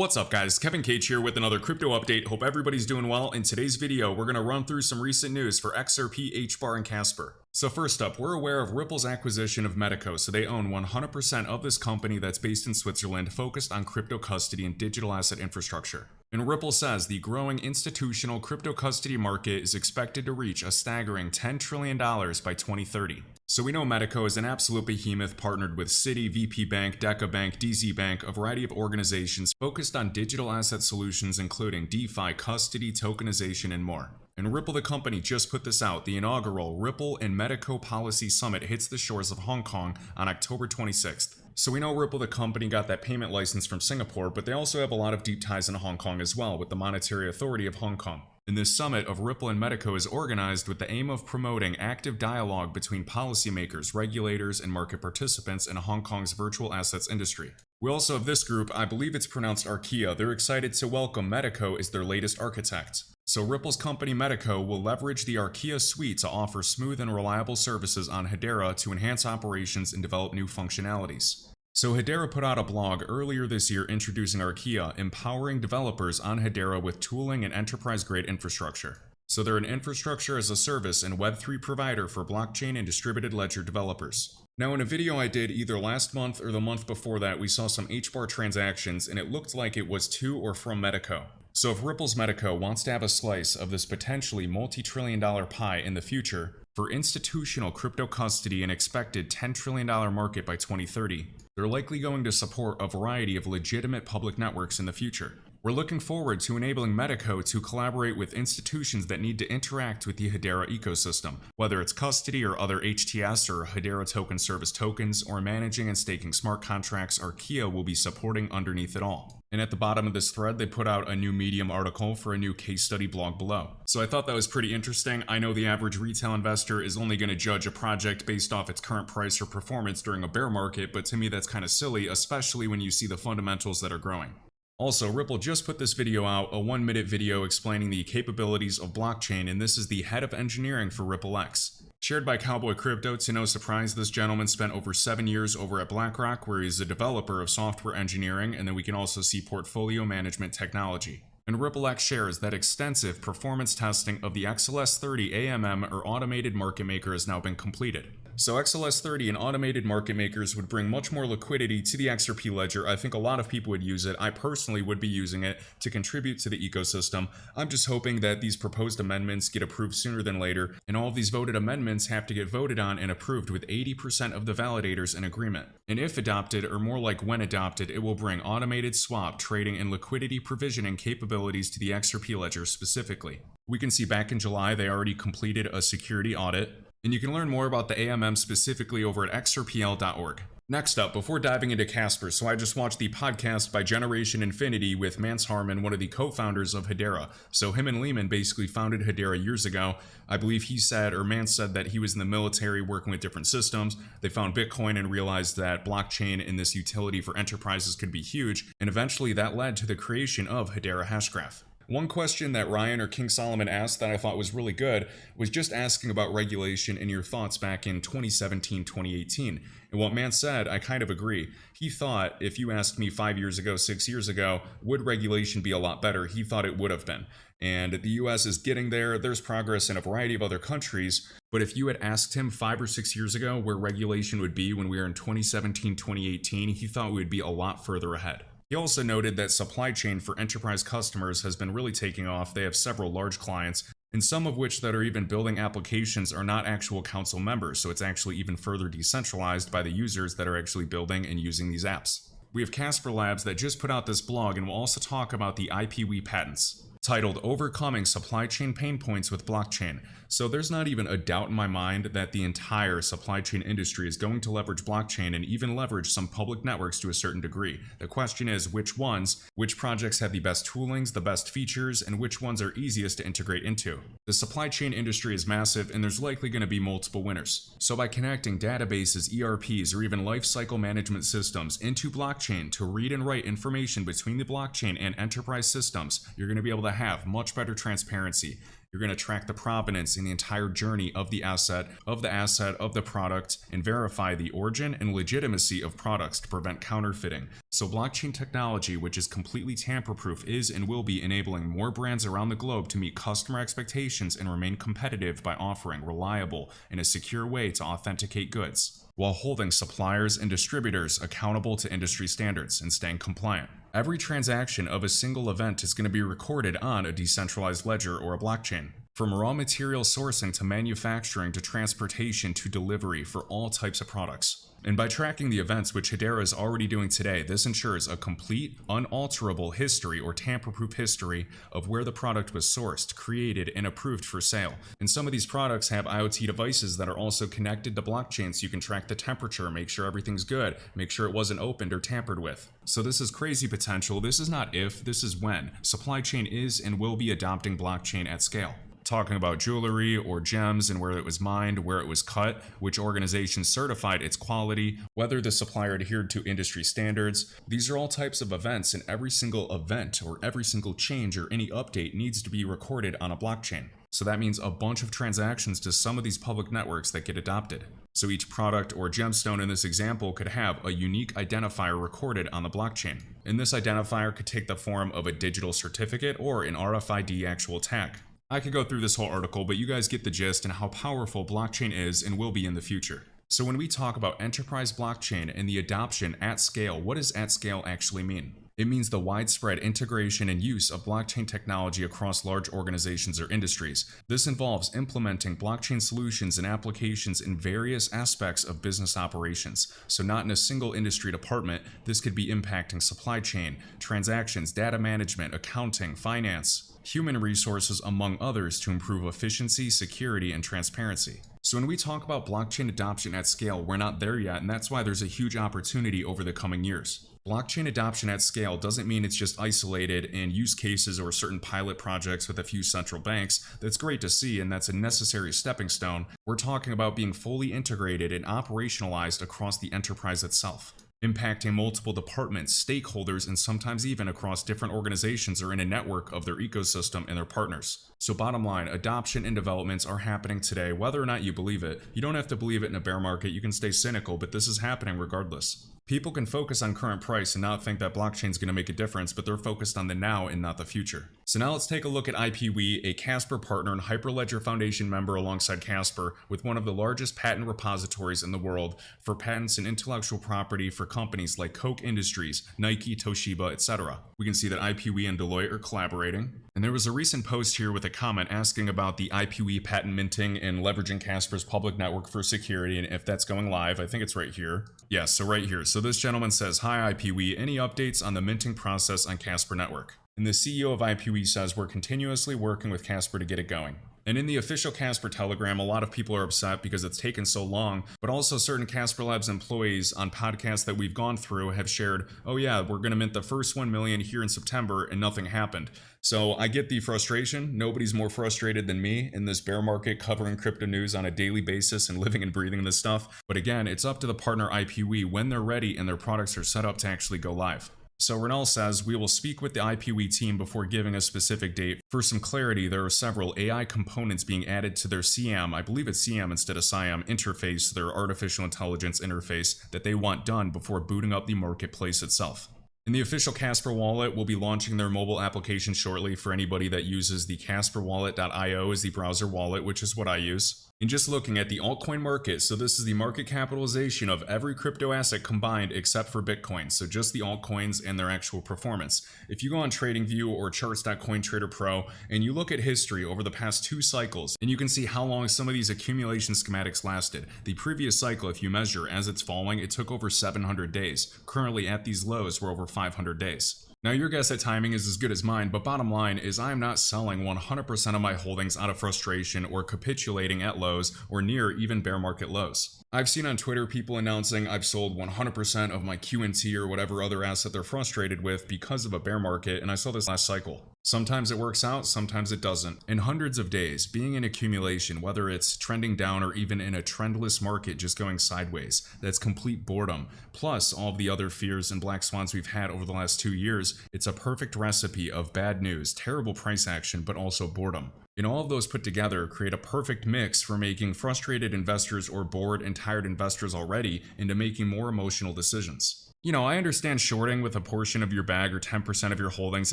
What's up guys, Kevin Cage here with another crypto update. Hope everybody's doing well. In today's video, we're going to run through some recent news for XRP, HBAR, and Casper. So first up, we're aware of Ripple's acquisition of Medico, so they own 100% of this company that's based in Switzerland, focused on crypto custody and digital asset infrastructure. And Ripple says the growing institutional crypto custody market is expected to reach a staggering $10 trillion by 2030. So we know Medico is an absolute behemoth partnered with Citi, VP Bank, Deca Bank, DZ Bank, a variety of organizations focused on digital asset solutions including DeFi, custody, tokenization, and more. And Ripple the company just put this out. The inaugural Ripple and Medico Policy Summit hits the shores of Hong Kong on October 26th. So we know Ripple the company got that payment license from Singapore, but they also have a lot of deep ties in Hong Kong as well with the Monetary Authority of Hong Kong. And this summit of Ripple and Medico is organized with the aim of promoting active dialogue between policymakers, regulators, and market participants in Hong Kong's virtual assets industry. We also have this group, I believe it's pronounced Archaea. They're excited to welcome Medico as their latest architect. So Ripple's company Medico will leverage the Archaea suite to offer smooth and reliable services on Hedera to enhance operations and develop new functionalities. So Hedera put out a blog earlier this year introducing Archaea, empowering developers on Hedera with tooling and enterprise-grade infrastructure. So they're an infrastructure as a service and Web3 provider for blockchain and distributed ledger developers. Now in a video I did either last month or the month before that, we saw some HBAR transactions and it looked like it was to or from Medico. So if Ripple's Medico wants to have a slice of this potentially multi-trillion-dollar pie in the future for institutional crypto custody and expected $10 trillion market by 2030, they're likely going to support a variety of legitimate public networks in the future. We're looking forward to enabling Medico to collaborate with institutions that need to interact with the Hedera ecosystem, whether it's custody or other HTS or Hedera token service tokens, or managing and staking smart contracts. Archaea will be supporting underneath it all. And at the bottom of this thread, they put out a new Medium article for a new case study blog below. So I thought that was pretty interesting. I know the average retail investor is only going to judge a project based off its current price or performance during a bear market, but to me that's kind of silly, especially when you see the fundamentals that are growing. Also, Ripple just put this video out, a 1-minute video explaining the capabilities of blockchain, and this is the head of engineering for RippleX. Shared by Cowboy Crypto. To no surprise, this gentleman spent over 7 years over at BlackRock, where he's a developer of software engineering, and then we can also see portfolio management technology. And RippleX shares that extensive performance testing of the XLS30 AMM or automated market maker has now been completed. So XLS30 and automated market makers would bring much more liquidity to the XRP ledger. I think a lot of people would use it. I personally would be using it to contribute to the ecosystem. I'm just hoping that these proposed amendments get approved sooner than later, and all of these voted amendments have to get voted on and approved with 80% of the validators in agreement. And if adopted, or more like when adopted, it will bring automated swap, trading, and liquidity provisioning capabilities to the XRP ledger specifically. We can see back in July they already completed a security audit. And you can learn more about the AMM specifically over at xrpl.org. Next up, before diving into Casper, so I just watched the podcast by Generation Infinity with Mance Harmon, one of the co-founders of Hedera. So him and Lehman basically founded Hedera years ago. I believe he said, or Mance said, that he was in the military working with different systems. They found Bitcoin and realized that blockchain in this utility for enterprises could be huge. And eventually that led to the creation of Hedera Hashgraph. One question that Ryan or King Solomon asked that I thought was really good was just asking about regulation and your thoughts back in 2017, 2018. And what Mance said, I kind of agree. He thought, if you asked me 5 years ago, 6 years ago, would regulation be a lot better? He thought it would have been. And the US is getting there. There's progress in a variety of other countries. But if you had asked him 5 or 6 years ago where regulation would be when we were in 2017, 2018, he thought we would be a lot further ahead. He also noted that supply chain for enterprise customers has been really taking off. They have several large clients, and some of which that are even building applications are not actual council members, so it's actually even further decentralized by the users that are actually building and using these apps. We have Casper Labs that just put out this blog, and we'll also talk about the IPv patents, titled Overcoming Supply Chain Pain Points with Blockchain. So there's not even a doubt in my mind that the entire supply chain industry is going to leverage blockchain and even leverage some public networks to a certain degree. The question is which ones, which projects have the best toolings, the best features, and which ones are easiest to integrate into. The supply chain industry is massive and there's likely going to be multiple winners. So by connecting databases, ERPs, or even lifecycle management systems into blockchain to read and write information between the blockchain and enterprise systems, you're going to be able to have much better transparency. You're going to track the provenance in the entire journey of the asset, of the product, and verify the origin and legitimacy of products to prevent counterfeiting. So blockchain technology, which is completely tamper-proof, is and will be enabling more brands around the globe to meet customer expectations and remain competitive by offering reliable and a secure way to authenticate goods, while holding suppliers and distributors accountable to industry standards and staying compliant. Every transaction of a single event is going to be recorded on a decentralized ledger or a blockchain. From raw material sourcing to manufacturing to transportation to delivery for all types of products. And by tracking the events, which Hedera is already doing today, this ensures a complete, unalterable history or tamper-proof history of where the product was sourced, created, and approved for sale. And some of these products have IoT devices that are also connected to blockchain, so you can track the temperature, make sure everything's good, make sure it wasn't opened or tampered with. So this is crazy potential. This is not if, this is when. Supply chain is and will be adopting blockchain at scale. Talking about jewelry or gems and where it was mined, where it was cut, which organization certified its quality, whether the supplier adhered to industry standards. These are all types of events, and every single event or every single change or any update needs to be recorded on a blockchain. So that means a bunch of transactions to some of these public networks that get adopted. So each product or gemstone in this example could have a unique identifier recorded on the blockchain. And this identifier could take the form of a digital certificate or an RFID actual tag. I could go through this whole article, but you guys get the gist and how powerful blockchain is and will be in the future. So when we talk about enterprise blockchain and the adoption at scale, what does at scale actually mean? It means the widespread integration and use of blockchain technology across large organizations or industries. This involves implementing blockchain solutions and applications in various aspects of business operations. So not in a single industry department, this could be impacting supply chain, transactions, data management, accounting, finance, human resources, among others, to improve efficiency, security, and transparency. So when we talk about blockchain adoption at scale, we're not there yet, and that's why there's a huge opportunity over the coming years. Blockchain adoption at scale doesn't mean it's just isolated in use cases or certain pilot projects with a few central banks. That's great to see, and that's a necessary stepping stone. We're talking about being fully integrated and operationalized across the enterprise itself, impacting multiple departments, stakeholders, and sometimes even across different organizations or in a network of their ecosystem and their partners. So bottom line, adoption and developments are happening today, whether or not you believe it. You don't have to believe it in a bear market, you can stay cynical, but this is happening regardless. People can focus on current price and not think that blockchain is going to make a difference, but they're focused on the now and not the future. So now let's take a look at IPWE, a Casper partner and Hyperledger Foundation member alongside Casper, with one of the largest patent repositories in the world for patents and intellectual property for companies like Koch Industries, Nike, Toshiba, etc. We can see that IPWE and Deloitte are collaborating. And there was a recent post here with a comment asking about the IPWE patent minting and leveraging Casper's public network for security, and if that's going live. I think it's right here. Yes, so right here. So this gentleman says, "Hi IPWE, any updates on the minting process on Casper network?" And the CEO of IPWE says, "We're continuously working with Casper to get it going." And in the official Casper Telegram, a lot of people are upset because it's taken so long, but also certain Casper Labs employees on podcasts that we've gone through have shared, "Oh yeah, we're going to mint the first 1 million here in September and nothing happened." So I get the frustration. Nobody's more frustrated than me in this bear market, covering crypto news on a daily basis and living and breathing this stuff. But again, it's up to the partner IPWE when they're ready and their products are set up to actually go live. So Renal says, "We will speak with the IPWE team before giving a specific date. For some clarity, there are several AI components being added to their CIAM, I believe it's CIAM instead of SIAM interface, their artificial intelligence interface, that they want done before booting up the marketplace itself." And the official Casper wallet will be launching their mobile application shortly for anybody that uses the CasperWallet.io as the browser wallet, which is what I use. And just looking at the altcoin market, so this is the market capitalization of every crypto asset combined except for Bitcoin, so just the altcoins and their actual performance. If you go on TradingView or charts.cointrader Pro and you look at history over the past 2 cycles, and you can see how long some of these accumulation schematics lasted. The previous cycle, if you measure as it's falling, it took over 700 days. Currently at these lows, we're over 500 days. Now your guess at timing is as good as mine, but bottom line is I am not selling 100% of my holdings out of frustration or capitulating at lows or near even bear market lows. I've seen on Twitter people announcing I've sold 100% of my QNT or whatever other asset they're frustrated with because of a bear market, and I saw this last cycle. Sometimes it works out, sometimes it doesn't. In hundreds of days, being in accumulation, whether it's trending down or even in a trendless market just going sideways, that's complete boredom. Plus all of the other fears and black swans we've had over the last 2 years, it's a perfect recipe of bad news, terrible price action, but also boredom. And all of those put together create a perfect mix for making frustrated investors or bored and tired investors already into making more emotional decisions. You know, I understand shorting with a portion of your bag or 10% of your holdings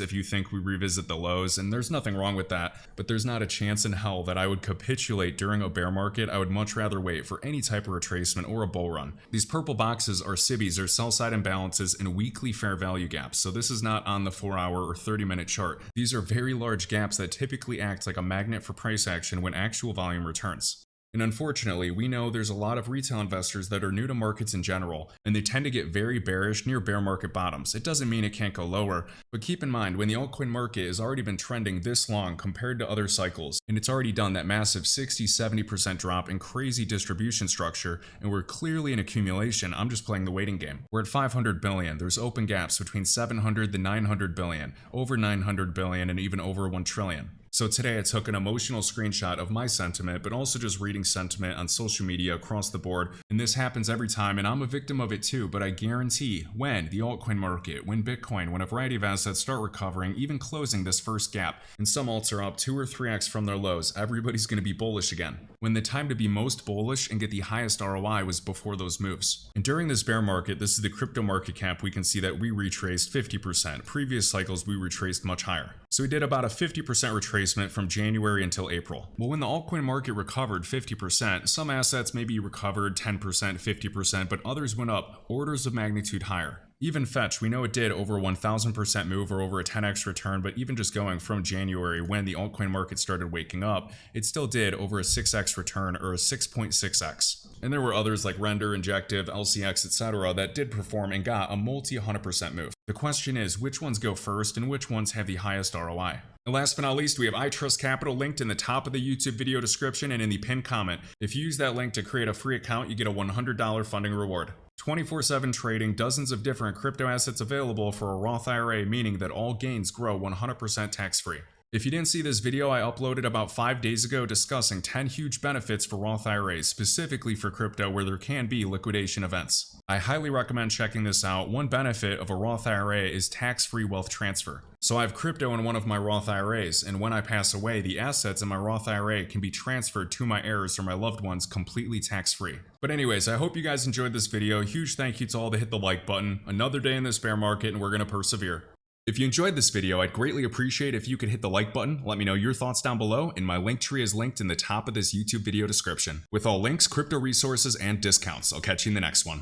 if you think we revisit the lows, and there's nothing wrong with that, but there's not a chance in hell that I would capitulate during a bear market. I would much rather wait for any type of retracement or a bull run. These purple boxes are SIBIs, or sell-side imbalances, and weekly fair value gaps, so this is not on the 4-hour or 30-minute chart. These are very large gaps that typically act like a magnet for price action when actual volume returns. And unfortunately, we know there's a lot of retail investors that are new to markets in general, and they tend to get very bearish near bear market bottoms. It doesn't mean it can't go lower, but keep in mind when the altcoin market has already been trending this long compared to other cycles, and it's already done that massive 60-70% drop in crazy distribution structure, and we're clearly in accumulation. I'm just playing the waiting game. We're at 500 billion. There's open gaps between 700 to 900 billion, over 900 billion, and even over 1 trillion. So today I took an emotional screenshot of my sentiment, but also just reading sentiment on social media across the board. And this happens every time, and I'm a victim of it too, but I guarantee when the altcoin market, when Bitcoin, when a variety of assets start recovering, even closing this first gap, and some alts are up 2 or 3x from their lows, everybody's going to be bullish again. When the time to be most bullish and get the highest ROI was before those moves. And during this bear market, this is the crypto market cap, we can see that we retraced 50%. Previous cycles we retraced much higher. So we did about a 50% retracement from January until April. Well, when the altcoin market recovered 50%, some assets maybe recovered 10%, 50%, but others went up orders of magnitude higher. Even Fetch, we know it did over a 1000% move or over a 10x return, but even just going from January when the altcoin market started waking up, it still did over a 6x return or a 6.6x. And there were others like Render, Injective, LCX, etc. that did perform and got a multi-100% move. The question is, which ones go first and which ones have the highest ROI? And last but not least, we have iTrustCapital linked in the top of the YouTube video description and in the pinned comment. If you use that link to create a free account, you get a $100 funding reward. 24/7 trading, dozens of different crypto assets available for a Roth IRA, meaning that all gains grow 100% tax-free. If you didn't see this video I uploaded about 5 days ago discussing 10 huge benefits for Roth IRAs, specifically for crypto where there can be liquidation events. I highly recommend checking this out. One benefit of a Roth IRA is tax-free wealth transfer. So I have crypto in one of my Roth IRAs, and when I pass away, the assets in my Roth IRA can be transferred to my heirs or my loved ones completely tax-free. But anyways, I hope you guys enjoyed this video. Huge thank you to all that hit the like button. Another day in this bear market and we're gonna persevere. If you enjoyed this video, I'd greatly appreciate if you could hit the like button, let me know your thoughts down below, and my link tree is linked in the top of this YouTube video description, with all links, crypto resources, and discounts. I'll catch you in the next one.